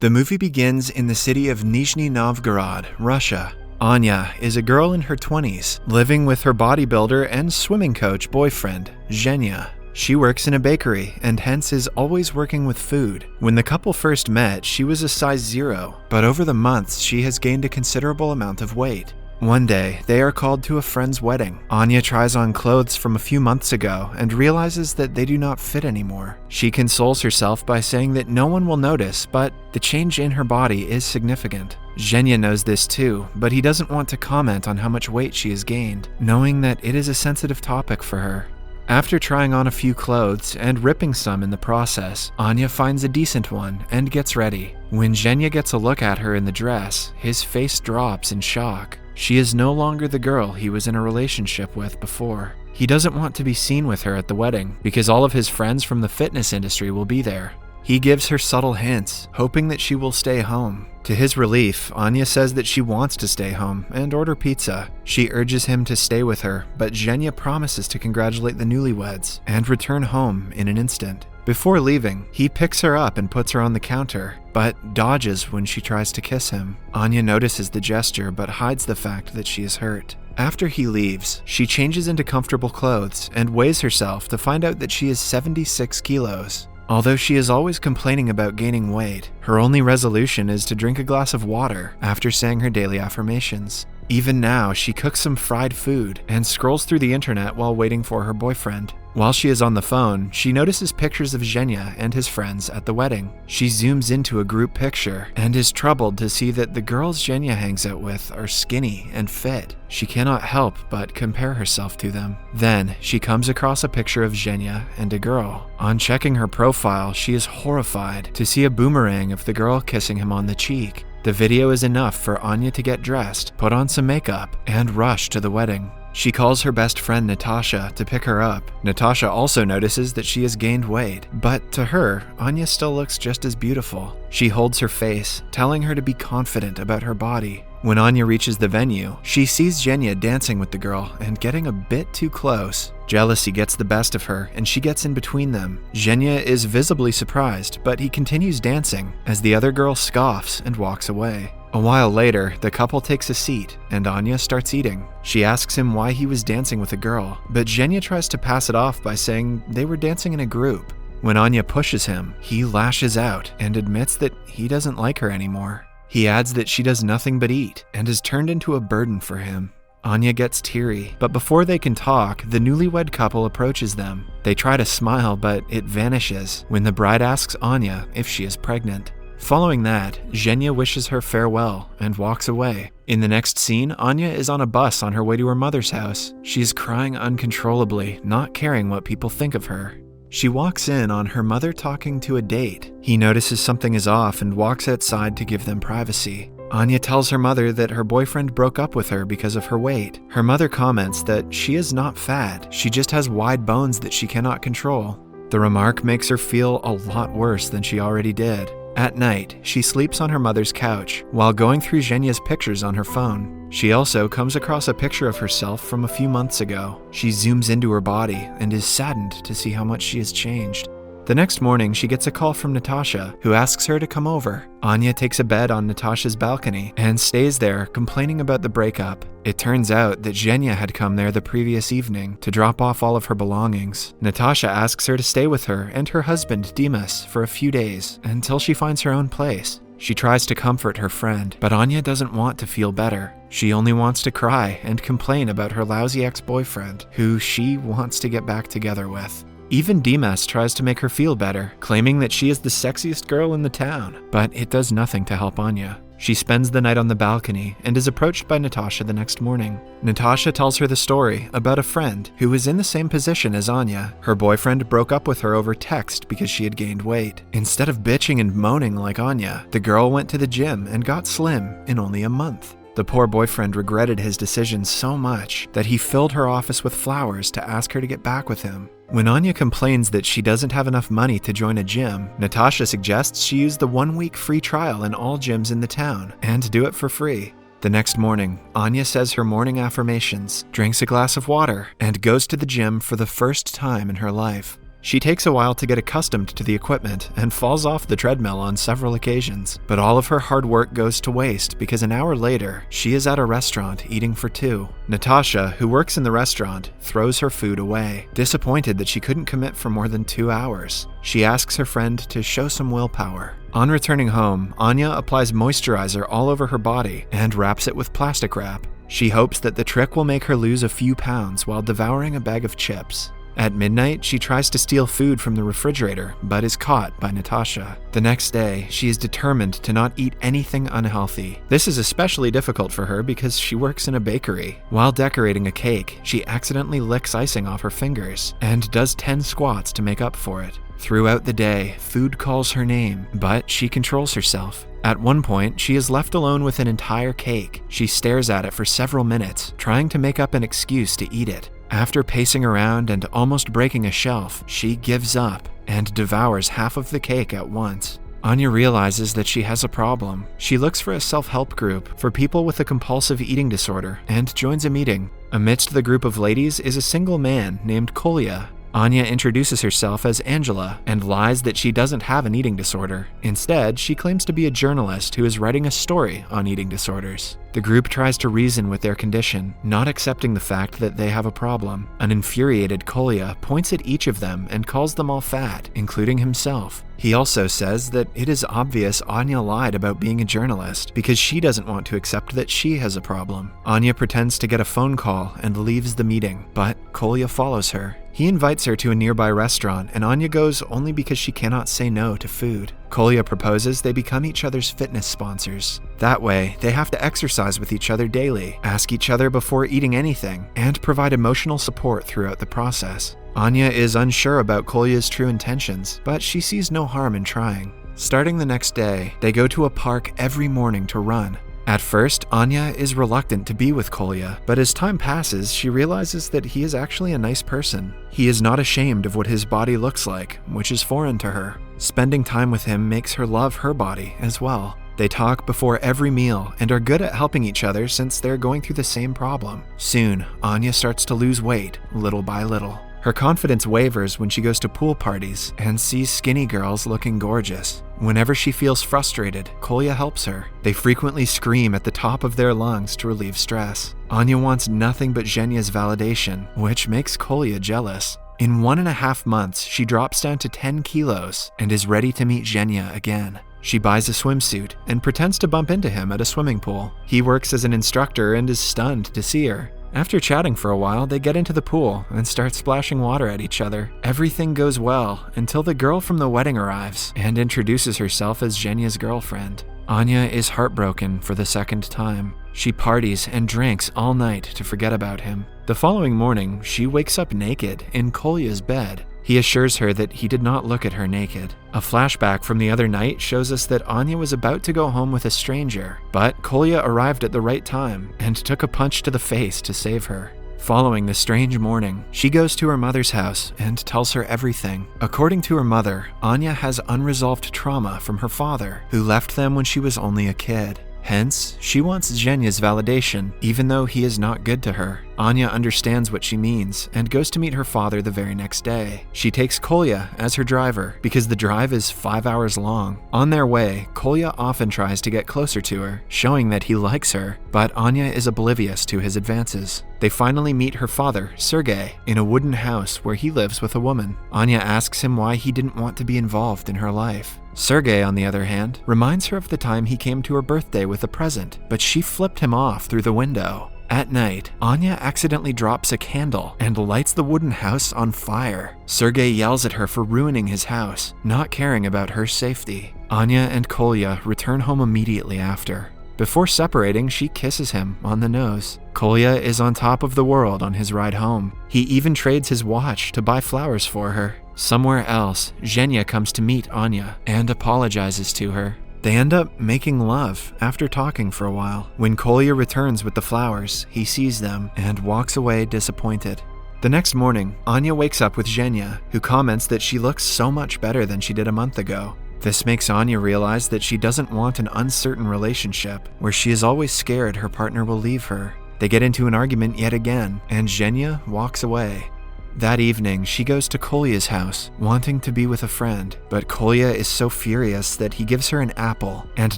The movie begins in the city of Nizhny Novgorod, Russia. Anya is a girl in her 20s, living with her bodybuilder and swimming coach boyfriend, Zhenya. She works in a bakery and hence is always working with food. When the couple first met, she was a size 0, but over the months she has gained a considerable amount of weight. One day, they are called to a friend's wedding. Anya tries on clothes from a few months ago and realizes that they do not fit anymore. She consoles herself by saying that no one will notice, but the change in her body is significant. Zhenya knows this too, but he doesn't want to comment on how much weight she has gained, knowing that it is a sensitive topic for her. After trying on a few clothes and ripping some in the process, Anya finds a decent one and gets ready. When Zhenya gets a look at her in the dress, his face drops in shock. She is no longer the girl he was in a relationship with before. He doesn't want to be seen with her at the wedding because all of his friends from the fitness industry will be there. He gives her subtle hints, hoping that she will stay home. To his relief, Anya says that she wants to stay home and order pizza. She urges him to stay with her, but Zhenya promises to congratulate the newlyweds and return home in an instant. Before leaving, he picks her up and puts her on the counter, but dodges when she tries to kiss him. Anya notices the gesture but hides the fact that she is hurt. After he leaves, she changes into comfortable clothes and weighs herself to find out that she is 76 kilos. Although she is always complaining about gaining weight, her only resolution is to drink a glass of water after saying her daily affirmations. Even now, she cooks some fried food and scrolls through the internet while waiting for her boyfriend. While she is on the phone, she notices pictures of Zhenya and his friends at the wedding. She zooms into a group picture and is troubled to see that the girls Zhenya hangs out with are skinny and fit. She cannot help but compare herself to them. Then, she comes across a picture of Zhenya and a girl. On checking her profile, she is horrified to see a boomerang of the girl kissing him on the cheek. The video is enough for Anya to get dressed, put on some makeup, and rush to the wedding. She calls her best friend Natasha to pick her up. Natasha also notices that she has gained weight, but to her, Anya still looks just as beautiful. She holds her face, telling her to be confident about her body. When Anya reaches the venue, she sees Zhenya dancing with the girl and getting a bit too close. Jealousy gets the best of her, and she gets in between them. Zhenya is visibly surprised, but he continues dancing as the other girl scoffs and walks away. A while later, the couple takes a seat, and Anya starts eating. She asks him why he was dancing with a girl, but Zhenya tries to pass it off by saying they were dancing in a group. When Anya pushes him, he lashes out and admits that he doesn't like her anymore. He adds that she does nothing but eat and has turned into a burden for him. Anya gets teary, but before they can talk, the newlywed couple approaches them. They try to smile, but it vanishes when the bride asks Anya if she is pregnant. Following that, Zhenya wishes her farewell and walks away. In the next scene, Anya is on a bus on her way to her mother's house. She is crying uncontrollably, not caring what people think of her. She walks in on her mother talking to a date. He notices something is off and walks outside to give them privacy. Anya tells her mother that her boyfriend broke up with her because of her weight. Her mother comments that she is not fat, she just has wide bones that she cannot control. The remark makes her feel a lot worse than she already did. At night, she sleeps on her mother's couch while going through Zhenya's pictures on her phone. She also comes across a picture of herself from a few months ago. She zooms into her body and is saddened to see how much she has changed. The next morning, she gets a call from Natasha, who asks her to come over. Anya takes a bed on Natasha's balcony and stays there, complaining about the breakup. It turns out that Zhenya had come there the previous evening to drop off all of her belongings. Natasha asks her to stay with her and her husband, Dimas, for a few days until she finds her own place. She tries to comfort her friend, but Anya doesn't want to feel better. She only wants to cry and complain about her lousy ex-boyfriend, who she wants to get back together with. Even Dimas tries to make her feel better, claiming that she is the sexiest girl in the town, but it does nothing to help Anya. She spends the night on the balcony and is approached by Natasha the next morning. Natasha tells her the story about a friend who was in the same position as Anya. Her boyfriend broke up with her over text because she had gained weight. Instead of bitching and moaning like Anya, the girl went to the gym and got slim in only a month. The poor boyfriend regretted his decision so much that he filled her office with flowers to ask her to get back with him. When Anya complains that she doesn't have enough money to join a gym, Natasha suggests she use the 1-week free trial in all gyms in the town and do it for free. The next morning, Anya says her morning affirmations, drinks a glass of water, and goes to the gym for the first time in her life. She takes a while to get accustomed to the equipment and falls off the treadmill on several occasions, but all of her hard work goes to waste because an hour later, she is at a restaurant eating for two. Natasha, who works in the restaurant, throws her food away, disappointed that she couldn't commit for more than 2 hours. She asks her friend to show some willpower. On returning home, Anya applies moisturizer all over her body and wraps it with plastic wrap. She hopes that the trick will make her lose a few pounds while devouring a bag of chips. At midnight, she tries to steal food from the refrigerator, but is caught by Natasha. The next day, she is determined to not eat anything unhealthy. This is especially difficult for her because she works in a bakery. While decorating a cake, she accidentally licks icing off her fingers and does 10 squats to make up for it. Throughout the day, food calls her name, but she controls herself. At one point, she is left alone with an entire cake. She stares at it for several minutes, trying to make up an excuse to eat it. After pacing around and almost breaking a shelf, she gives up and devours half of the cake at once. Anya realizes that she has a problem. She looks for a self-help group for people with a compulsive eating disorder and joins a meeting. Amidst the group of ladies is a single man named Kolya. Anya introduces herself as Angela and lies that she doesn't have an eating disorder. Instead, she claims to be a journalist who is writing a story on eating disorders. The group tries to reason with their condition, not accepting the fact that they have a problem. An infuriated Kolya points at each of them and calls them all fat, including himself. He also says that it is obvious Anya lied about being a journalist because she doesn't want to accept that she has a problem. Anya pretends to get a phone call and leaves the meeting, but Kolya follows her. He invites her to a nearby restaurant, and Anya goes only because she cannot say no to food. Kolya proposes they become each other's fitness sponsors. That way, they have to exercise with each other daily, ask each other before eating anything, and provide emotional support throughout the process. Anya is unsure about Kolya's true intentions, but she sees no harm in trying. Starting the next day, they go to a park every morning to run. At first, Anya is reluctant to be with Kolya, but as time passes, she realizes that he is actually a nice person. He is not ashamed of what his body looks like, which is foreign to her. Spending time with him makes her love her body as well. They talk before every meal and are good at helping each other since they're going through the same problem. Soon, Anya starts to lose weight, little by little. Her confidence wavers when she goes to pool parties and sees skinny girls looking gorgeous. Whenever she feels frustrated, Kolya helps her. They frequently scream at the top of their lungs to relieve stress. Anya wants nothing but Zhenya's validation, which makes Kolya jealous. In 1.5 months, she drops down to 10 kilos and is ready to meet Zhenya again. She buys a swimsuit and pretends to bump into him at a swimming pool. He works as an instructor and is stunned to see her. After chatting for a while, they get into the pool and start splashing water at each other. Everything goes well until the girl from the wedding arrives and introduces herself as Zhenya's girlfriend. Anya is heartbroken for the second time. She parties and drinks all night to forget about him. The following morning, she wakes up naked in Kolya's bed. He assures her that he did not look at her naked. A flashback from the other night shows us that Anya was about to go home with a stranger, but Kolya arrived at the right time and took a punch to the face to save her. Following the strange morning, she goes to her mother's house and tells her everything. According to her mother, Anya has unresolved trauma from her father, who left them when she was only a kid. Hence, she wants Zhenya's validation, even though he is not good to her. Anya understands what she means and goes to meet her father the very next day. She takes Kolya as her driver because the drive is 5 hours long. On their way, Kolya often tries to get closer to her, showing that he likes her, but Anya is oblivious to his advances. They finally meet her father, Sergei, in a wooden house where he lives with a woman. Anya asks him why he didn't want to be involved in her life. Sergei, on the other hand, reminds her of the time he came to her birthday with a present, but she flipped him off through the window. At night, Anya accidentally drops a candle and lights the wooden house on fire. Sergei yells at her for ruining his house, not caring about her safety. Anya and Kolya return home immediately after. Before separating, she kisses him on the nose. Kolya is on top of the world on his ride home. He even trades his watch to buy flowers for her. Somewhere else, Zhenya comes to meet Anya and apologizes to her. They end up making love after talking for a while. When Kolya returns with the flowers, he sees them and walks away disappointed. The next morning, Anya wakes up with Zhenya, who comments that she looks so much better than she did a month ago. This makes Anya realize that she doesn't want an uncertain relationship where she is always scared her partner will leave her. They get into an argument yet again, and Zhenya walks away. That evening, she goes to Kolya's house, wanting to be with a friend, but Kolya is so furious that he gives her an apple and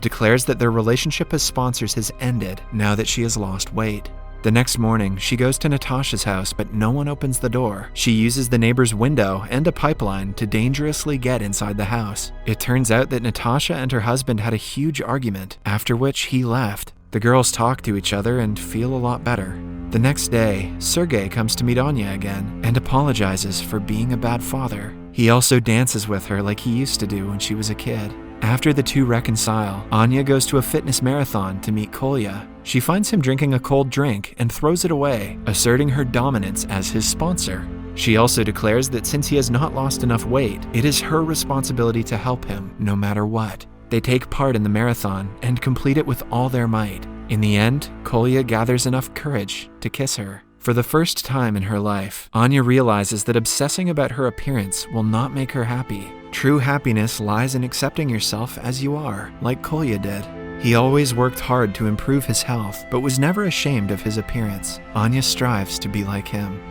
declares that their relationship as sponsors has ended now that she has lost weight. The next morning, she goes to Natasha's house, but no one opens the door. She uses the neighbor's window and a pipeline to dangerously get inside the house. It turns out that Natasha and her husband had a huge argument, after which he left. The girls talk to each other and feel a lot better. The next day, Sergei comes to meet Anya again and apologizes for being a bad father. He also dances with her like he used to do when she was a kid. After the two reconcile, Anya goes to a fitness marathon to meet Kolya. She finds him drinking a cold drink and throws it away, asserting her dominance as his sponsor. She also declares that since he has not lost enough weight, it is her responsibility to help him no matter what. They take part in the marathon and complete it with all their might. In the end, Kolya gathers enough courage to kiss her. For the first time in her life, Anya realizes that obsessing about her appearance will not make her happy. True happiness lies in accepting yourself as you are, like Kolya did. He always worked hard to improve his health, but was never ashamed of his appearance. Anya strives to be like him.